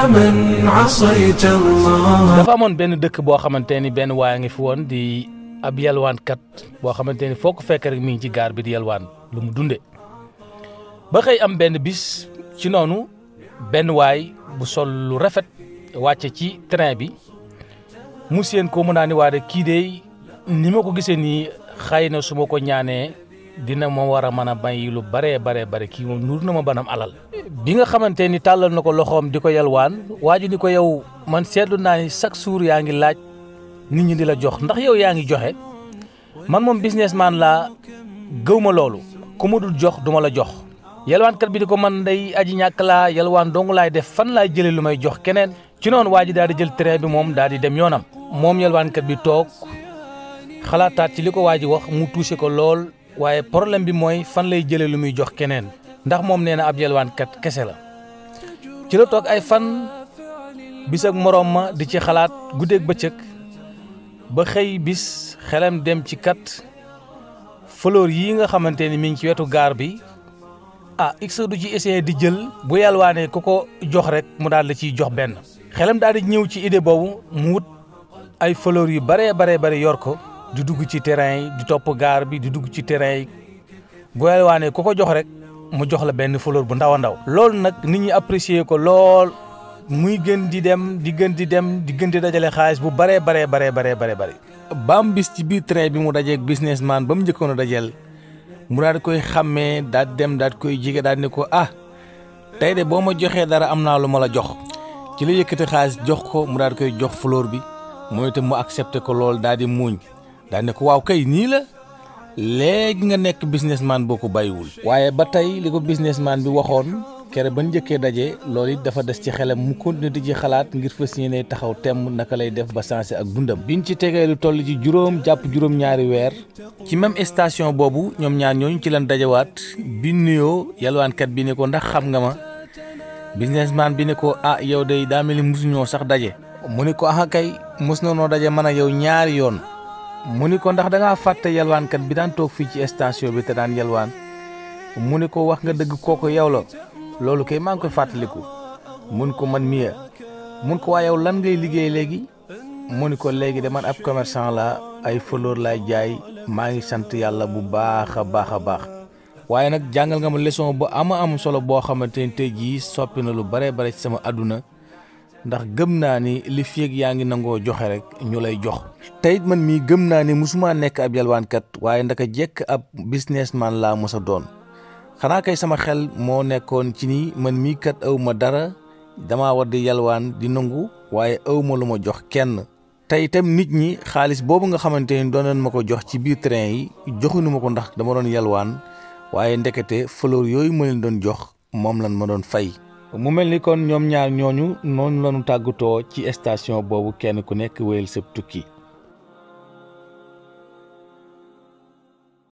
من عصيت الله. dafa amoon benn dëkk boo xamante ni benn waay ngi fi woon di ab yalwaankat boo xamante ni foo ko fekk rek mi ngi ci gaar bi di yalwaan lu mu dunde ba xëy am benn bis ci noonu benn waay bu sol lu rafet wàcce ci train bi mu seen ko mu naa ni waa de kii de ni ma ko gisee nii xëy na su ma ko ñaanee dina ma war a mën a bay lu bare kii moom nuur na ma banam alal bi nga xamante ni tàllal na ko loxoom di ko yalwaan waa ji ni ko yow man seetlu naa ni chaque jour yaa ngi laaj nit ñi di la jox ndax yow yaa ngi joxe man moom businessman laa gëw ma loolu ku ma dul jox duma la jox yalwaankat bi di ko man day aji ñàkk laa yalwaan dong laay def fan laay jëlee lu may jox keneen ci noonu waa ji daal di jël train bi moom daal di dem yoonam moom yalwaankat bi toog xalaataat ci li ko waa ji wax mu touché ko lool waaye problème bi mooy fan lay jëlee lu muy jox keneen ndax moom nee na ab yalwaankat kese la ci la toog ay fan bis ak moroom ma di ci xalaat guddeeg bëccëg ba xëy bis xelam dem ci kat fleur yi nga xamante ni mi ngi ci wetu gaar bi x du ci essayer di jël bu yalwaanee ku ko jox rek mu daal la ciy jox benn xelam daal di ñëw ci idée boobu mu wut ay fleur yu bare yor ko di dugg ci terrain yi di topp gaar bi di dugg ci terrain yi bu yalwaanee ku ko jox rek mu jox la benn fleur bu ndaw a ndaw loolu nag nit ñi apprécier ko lool muy gën di dem di gën di dajale xaalis bu bare baam bis ci biir train bi mu dajeeg businessman ba mu njëkkoon a dajeel mu daal di koy xàmmee daal di dem daal di koy jige daal di ne ko tey de boo ma joxee dara am naa lu ma la jox ci la yëkkati xaalis jox ko mu daal di koy jox fleur bi mooy itam mu accepté ko lool daal di muuñ daal ne ko waaw kay nii la léegi nga nekk businessman boo ko bàyyiwul. waaye ba tey li ko businessman bi waxoon kere ba njëkkee daje loolu it dafa des ci xelam mu continuer di ci xalaat ngir fas yéene taxaw temm naka lay def ba sensé ak dundam. biñ ci tegee lu toll ci juróom jàpp juróom-ñaari weer ci même station boobu ñoom ñaar ñooñu ci lan dajewaat bi nuyoo yalwaankat bi ne ko ndax xam nga ma businessman bi ne ko yow day daa mel ni mosuñoo sax daje. mu ni ko kay mos na noo daje man ak yow ñaari yoon. mu ni ko ndax da ngaa fàtte yalwaankat bi daan toog fii ci station bi te daan yalwaan mu ni ko wax nga dëgg kooku yow la loolu kay maa ngi koy fàttaliku mun ko man miya mun ko waa yow lan ngay liggéey léegi mu ni ko léegi de man ab commerçant la ay fleur laay jaay maa ngi sant yàlla bu baax a baax waaye nag jàngal nga ma leçon bu am solo boo xamante ni tey jii soppi na lu bare ci sama àdduna ndax gëm naa ni li feeg yaa ngi nangoo joxe rek ñu lay jox. teyit man mii gëm naa ni musuma nekk ab yalwaankat waaye ndaka jekk ab businessman laa mos a doon xanaa kay sama xel moo nekkoon ci ni man mii kat aw ma dara dama war di yalwaan di nangu waaye aw ma lu ma jox kenn. tey itam nit ñi xaalis boobu nga xamante ni doon nañ ma ko jox ci biir train yi joxuñu ma ko ndax dama doon yalwaan waaye ndekete fleur yooyu ma leen doon jox moom lan ma doon fay. mu mel ni kon ñoom ñaar ñooñu noonu lañu tàggatoo ci station boobu kenn ku nekk wéyal sa tukki.